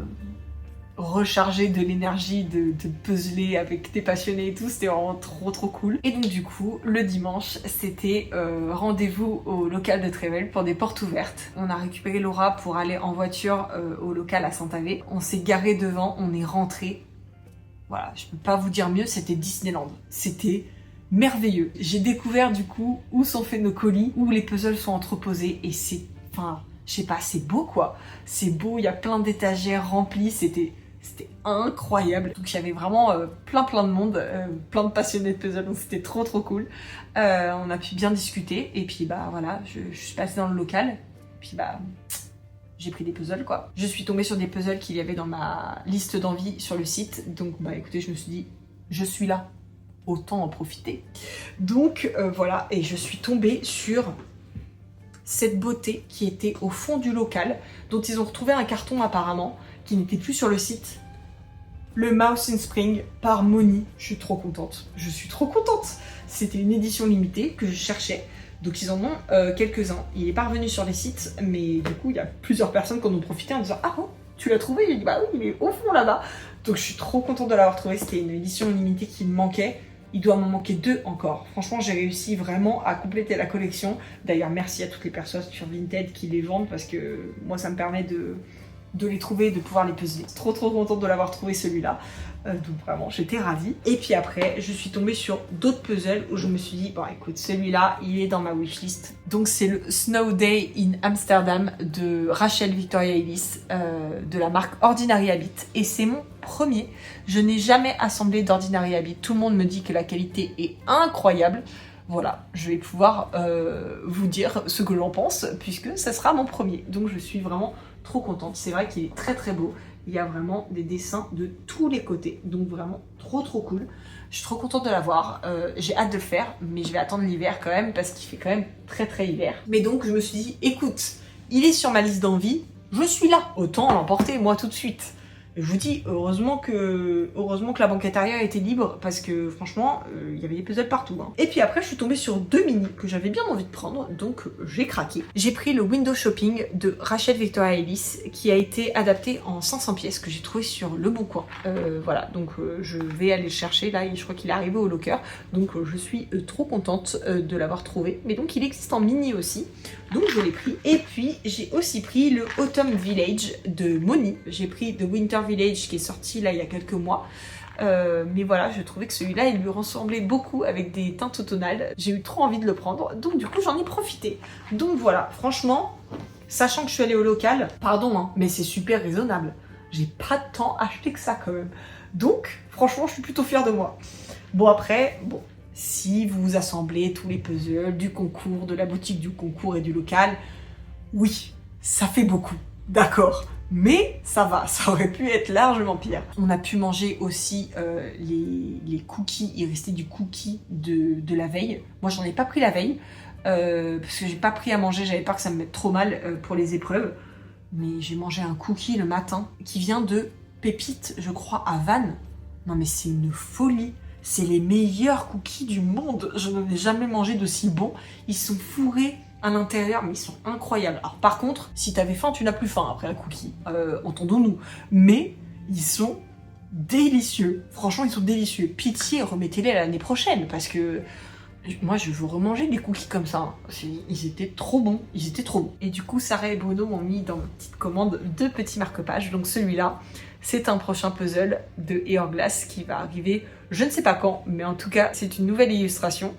rechargée de l'énergie de puzzler avec des passionnés et tout, c'était vraiment trop cool. Et donc du coup, le dimanche, c'était rendez-vous au local de Trevel pour des portes ouvertes. On a récupéré Laura pour aller en voiture au local à Saint-Avé. On s'est garé devant, on est rentré. Voilà, je peux pas vous dire mieux, c'était Disneyland. C'était merveilleux. J'ai découvert du coup où sont faits nos colis, où les puzzles sont entreposés et c'est, enfin, je sais pas, c'est beau quoi. C'est beau, il y a plein d'étagères remplies, c'était incroyable. Donc il y avait vraiment plein de monde, plein de passionnés de puzzle, donc c'était trop cool. On a pu bien discuter et puis bah voilà, je suis passée dans le local, puis bah j'ai pris des puzzles quoi. Je suis tombée sur des puzzles qu'il y avait dans ma liste d'envie sur le site, donc bah écoutez, je me suis dit, je suis là, autant en profiter. Donc voilà, et je suis tombée sur cette beauté qui était au fond du local, dont ils ont retrouvé un carton apparemment, qui n'était plus sur le site. Le Mouse in Spring par Moni. Je suis trop contente. Je suis trop contente. C'était une édition limitée que je cherchais. Donc ils en ont quelques-uns. Il est pas revenu sur les sites, mais du coup il y a plusieurs personnes qui en ont profité en disant « Ah bon, tu l'as trouvé ?» J'ai dit « Bah oui, il est au fond là-bas. » Donc je suis trop contente de l'avoir trouvé. C'était une édition limitée qui me manquait. Il doit m'en manquer 2 encore. Franchement, j'ai réussi vraiment à compléter la collection. D'ailleurs, merci à toutes les personnes sur Vinted qui les vendent parce que moi, ça me permet de les trouver et de pouvoir les puzzler. Trop contente de l'avoir trouvé celui-là. Donc vraiment, j'étais ravie. Et puis après, je suis tombée sur d'autres puzzles où je me suis dit, bon écoute, celui-là, il est dans ma wishlist. Donc c'est le Snow Day in Amsterdam de Rachel Victoria Ellis de la marque Ordinary Habit. Et c'est mon premier. Je n'ai jamais assemblé d'Ordinary Habit. Tout le monde me dit que la qualité est incroyable. Voilà, je vais pouvoir vous dire ce que j'en pense puisque ça sera mon premier. Donc je suis vraiment trop contente. C'est vrai qu'il est très beau. Il y a vraiment des dessins de tous les côtés. Donc vraiment trop cool. Je suis trop contente de l'avoir. J'ai hâte de le faire, mais je vais attendre l'hiver quand même parce qu'il fait quand même très hiver. Mais donc je me suis dit, écoute, il est sur ma liste d'envie. Je suis là. Autant l'emporter moi tout de suite. Et je vous dis, heureusement que la banquette arrière était libre parce que franchement, il y avait des puzzles partout. Hein. Et puis après, je suis tombée sur 2 mini que j'avais bien envie de prendre, donc j'ai craqué. J'ai pris le Window Shopping de Rachel Victoria Ellis qui a été adapté en 500 pièces que j'ai trouvé sur Le Bon Coin. Voilà, donc je vais aller le chercher là, et je crois qu'il est arrivé au locker, donc je suis trop contente de l'avoir trouvé. Mais donc il existe en mini aussi, donc je l'ai pris. Et puis j'ai aussi pris le Autumn Village de Moni. J'ai pris The Winter Village qui est sorti là il y a quelques mois. Mais voilà, je trouvais que celui-là, il lui ressemblait beaucoup avec des teintes automnales. J'ai eu trop envie de le prendre, donc du coup, j'en ai profité. Donc voilà, franchement, sachant que je suis allée au local, pardon, hein, mais c'est super raisonnable. J'ai pas tant acheté que ça quand même. Donc, franchement, je suis plutôt fière de moi. Bon après, bon, si vous assemblez tous les puzzles du concours, de la boutique du concours et du local, oui, ça fait beaucoup, d'accord. Mais ça va, ça aurait pu être largement pire. On a pu manger aussi les cookies, il restait du cookie de la veille. Moi j'en ai pas pris la veille, parce que j'ai pas pris à manger, j'avais peur que ça me mette trop mal pour les épreuves. Mais j'ai mangé un cookie le matin qui vient de Pépite, je crois, à Vannes. Non mais c'est une folie, c'est les meilleurs cookies du monde. Je n'en ai jamais mangé d'aussi bons, ils sont fourrés à l'intérieur, mais ils sont incroyables. Alors par contre, si t'avais faim, tu n'as plus faim après un cookie, entendons-nous. Mais ils sont délicieux. Franchement, ils sont délicieux. Pitié, remettez-les l'année prochaine, parce que moi, je veux remanger des cookies comme ça. Ils étaient trop bons, ils étaient trop bons. Et du coup, Sarah et Bruno m'ont mis dans ma petite commande 2 petits marque-pages. Donc celui-là, c'est un prochain puzzle de Hourglass qui va arriver, je ne sais pas quand, mais en tout cas, c'est une nouvelle illustration.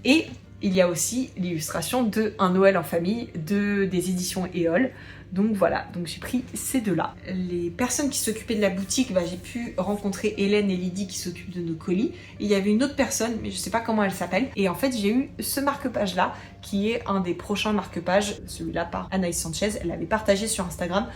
Et il y a aussi l'illustration de Un Noël en famille des éditions Éole. Donc voilà, donc j'ai pris ces 2-là. Les personnes qui s'occupaient de la boutique, bah, j'ai pu rencontrer Hélène et Lydie qui s'occupent de nos colis. Et il y avait une autre personne, mais je sais pas comment elle s'appelle. Et en fait, j'ai eu ce marque-page-là, qui est un des prochains marque-pages, celui-là par Anaïs Sanchez. Elle l'avait partagé sur Instagram.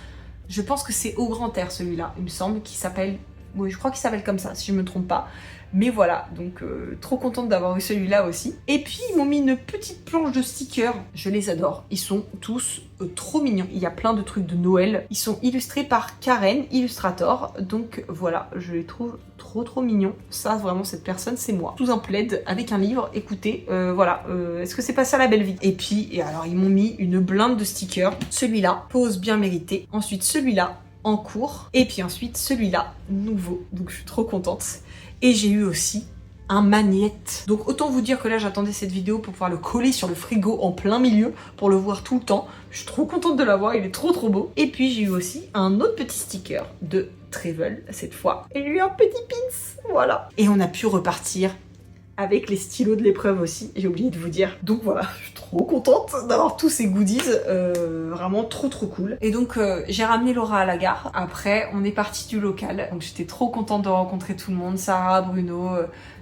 Je pense que c'est Au Grand Air celui-là, il me semble, qui s'appelle Oui, je crois qu'il s'appelle comme ça, si je me trompe pas. Mais voilà, donc trop contente d'avoir eu celui-là aussi. Et puis ils m'ont mis une petite planche de stickers, je les adore. Ils sont tous trop mignons. Il y a plein de trucs de Noël. Ils sont illustrés par Karen, Illustrator. Donc voilà, je les trouve trop mignons. Ça, vraiment, cette personne, c'est moi. Sous un plaid avec un livre, écoutez, voilà. Est-ce que c'est pas ça la belle vie? Et puis, et alors ils m'ont mis une blinde de stickers. Celui-là, pause bien méritée. Ensuite celui-là, en cours. Et puis ensuite celui-là, nouveau. Donc je suis trop contente. Et j'ai eu aussi un magnète. Donc autant vous dire que là j'attendais cette vidéo pour pouvoir le coller sur le frigo en plein milieu, pour le voir tout le temps. Je suis trop contente de l'avoir, il est trop beau. Et puis j'ai eu aussi un autre petit sticker de Travel cette fois. Et j'ai eu un petit pins, voilà. Et on a pu repartir avec les stylos de l'épreuve aussi, j'ai oublié de vous dire. Donc voilà, je suis trop contente d'avoir tous ces goodies, vraiment trop cool. Et donc j'ai ramené Laura à la gare, après on est parti du local, donc j'étais trop contente de rencontrer tout le monde, Sarah, Bruno,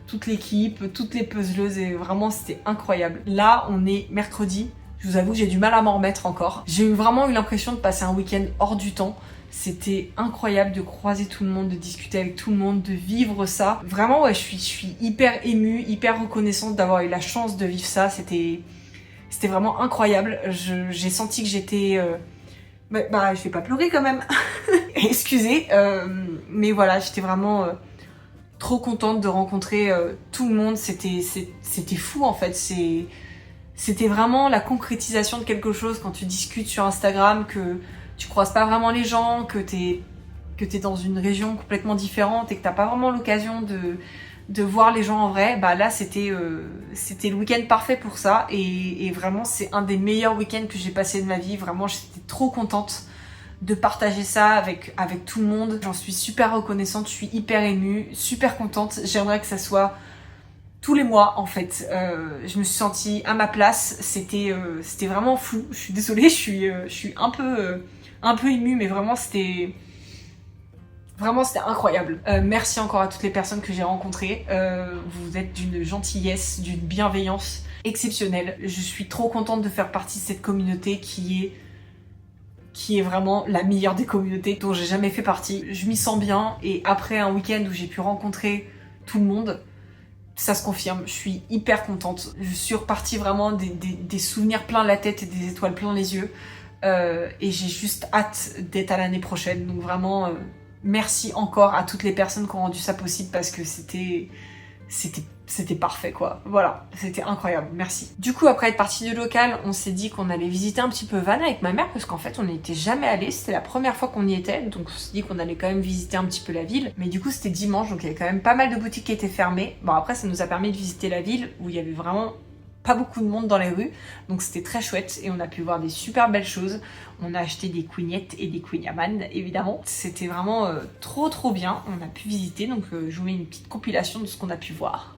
toute l'équipe, toutes les puzzleuses, et vraiment c'était incroyable. Là on est mercredi, je vous avoue que j'ai du mal à m'en remettre encore. J'ai vraiment eu l'impression de passer un week-end hors du temps. C'était incroyable de croiser tout le monde, de discuter avec tout le monde, de vivre ça. Vraiment, ouais, je suis hyper émue, hyper reconnaissante d'avoir eu la chance de vivre ça. C'était vraiment incroyable. J'ai senti que j'étais... Bah, je vais pas pleurer quand même. Excusez. Mais voilà, j'étais vraiment trop contente de rencontrer tout le monde. C'était fou en fait. C'était vraiment la concrétisation de quelque chose quand tu discutes sur Instagram, que tu croises pas vraiment les gens, que t'es dans une région complètement différente et que t'as pas vraiment l'occasion de voir les gens en vrai. Bah là c'était le week-end parfait pour ça, et vraiment c'est un des meilleurs week-ends que j'ai passé de ma vie. Vraiment j'étais trop contente de partager ça avec tout le monde. J'en suis super reconnaissante, je suis hyper émue, super contente. J'aimerais que ça soit tous les mois en fait. Je me suis sentie à ma place, c'était vraiment fou. Je suis désolée, je suis un peu émue, mais vraiment c'était incroyable. Merci encore à toutes les personnes que j'ai rencontrées. Vous êtes d'une gentillesse, d'une bienveillance exceptionnelle. Je suis trop contente de faire partie de cette communauté qui est vraiment la meilleure des communautés dont j'ai jamais fait partie. Je m'y sens bien, et après un week-end où j'ai pu rencontrer tout le monde, ça se confirme, je suis hyper contente. Je suis repartie vraiment des souvenirs plein la tête et des étoiles plein les yeux. Et j'ai juste hâte d'être à l'année prochaine. Donc vraiment, merci encore à toutes les personnes qui ont rendu ça possible, parce que c'était parfait quoi. Voilà, c'était incroyable, merci. Du coup, après être parti du local, on s'est dit qu'on allait visiter un petit peu Vannes avec ma mère, parce qu'en fait on n'y était jamais allé, c'était la première fois qu'on y était, donc on s'est dit qu'on allait quand même visiter un petit peu la ville. Mais du coup c'était dimanche, donc il y avait quand même pas mal de boutiques qui étaient fermées. Bon, après ça nous a permis de visiter la ville, où il y avait vraiment pas beaucoup de monde dans les rues, donc c'était très chouette, et on a pu voir des super belles choses. On a acheté des quignettes et des quignaman évidemment. C'était vraiment trop bien, on a pu visiter, donc je vous mets une petite compilation de ce qu'on a pu voir.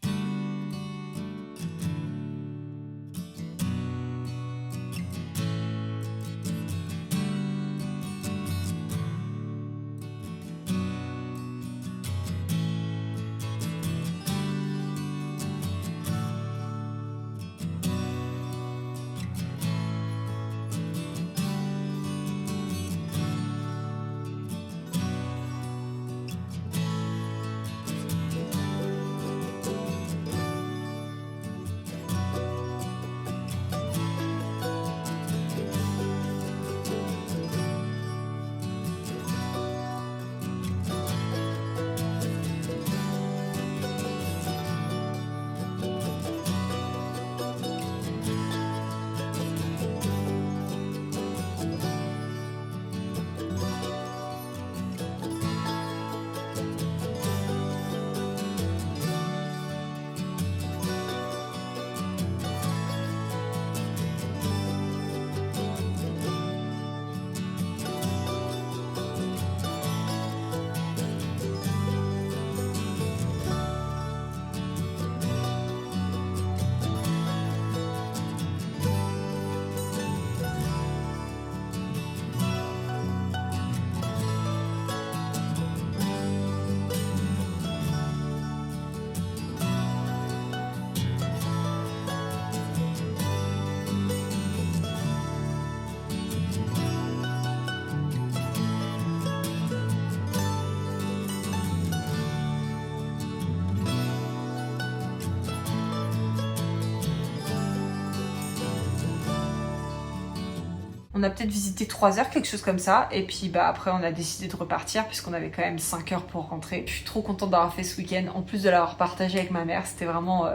On a peut-être visité 3 heures, quelque chose comme ça. Et puis bah après on a décidé de repartir puisqu'on avait quand même 5 heures pour rentrer. Je suis trop contente d'avoir fait ce week-end, en plus de l'avoir partagé avec ma mère. C'était vraiment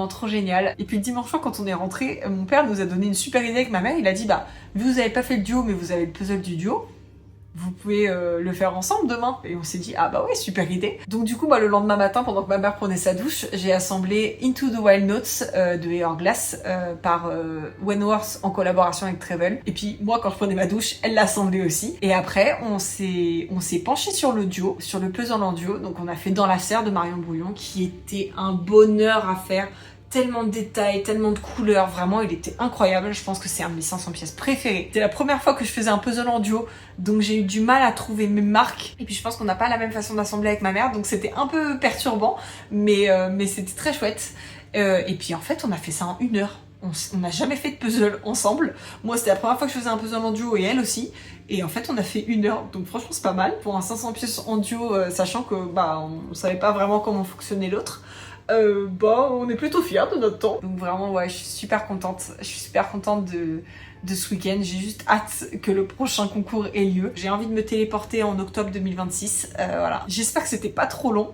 trop génial. Et puis le dimanche soir quand on est rentré, mon père nous a donné une super idée avec ma mère. Il a dit bah vous avez pas fait le duo mais vous avez le puzzle du duo. Vous pouvez le faire ensemble demain. Et on s'est dit, ah bah ouais, super idée. Donc du coup, bah, le lendemain matin, pendant que ma mère prenait sa douche, j'ai assemblé Into the Wild Notes de Hourglass par Wentworth en collaboration avec Treble. Et puis moi, quand je prenais ma douche, elle l'a assemblé aussi. Et après, on s'est penché sur le duo, sur le puzzle en duo. Donc on a fait Dans la serre de Marion Brouillon, qui était un bonheur à faire. Tellement de détails, tellement de couleurs, vraiment il était incroyable. Je pense que c'est un de mes 500 pièces préférées. C'était la première fois que je faisais un puzzle en duo, donc j'ai eu du mal à trouver mes marques. Et puis je pense qu'on n'a pas la même façon d'assembler avec ma mère, donc c'était un peu perturbant, mais c'était très chouette. Et puis en fait on a fait ça en 1 heure. On n'a jamais fait de puzzle ensemble. Moi c'était la première fois que je faisais un puzzle en duo et elle aussi. Et en fait on a fait 1 heure, donc franchement c'est pas mal pour un 500 pièces en duo, sachant que bah on savait pas vraiment comment fonctionnait l'autre. On est plutôt fiers de notre temps. Donc vraiment, ouais, je suis super contente. Je suis super contente de ce week-end. J'ai juste hâte que le prochain concours ait lieu. J'ai envie de me téléporter en octobre 2026. Voilà. J'espère que c'était pas trop long,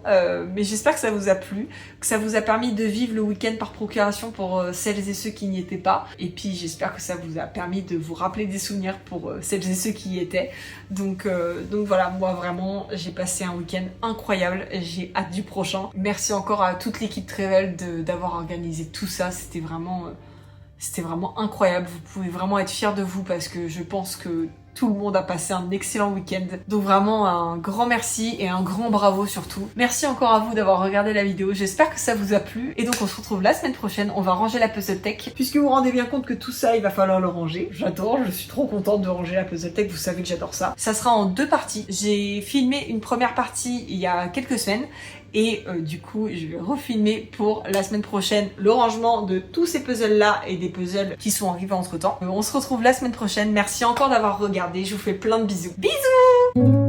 mais j'espère que ça vous a plu, que ça vous a permis de vivre le week-end par procuration pour celles et ceux qui n'y étaient pas. Et puis j'espère que ça vous a permis de vous rappeler des souvenirs pour celles et ceux qui y étaient. Donc voilà, moi vraiment, j'ai passé un week-end incroyable. J'ai hâte du prochain. Merci encore à toute l'équipe Treble d'avoir organisé tout ça. C'était vraiment incroyable. Vous pouvez vraiment être fiers de vous parce que je pense que tout le monde a passé un excellent week-end. Donc vraiment un grand merci et un grand bravo surtout. Merci encore à vous d'avoir regardé la vidéo. J'espère que ça vous a plu. Et donc on se retrouve la semaine prochaine. On va ranger la puzzle tech. Puisque vous vous rendez bien compte que tout ça, il va falloir le ranger. J'adore, je suis trop contente de ranger la puzzle tech. Vous savez que j'adore ça. Ça sera en 2 parties. J'ai filmé une première partie il y a quelques semaines. Et du coup, je vais refilmer pour la semaine prochaine le rangement de tous ces puzzles-là et des puzzles qui sont arrivés entre-temps. On se retrouve la semaine prochaine. Merci encore d'avoir regardé. Je vous fais plein de bisous. Bisous!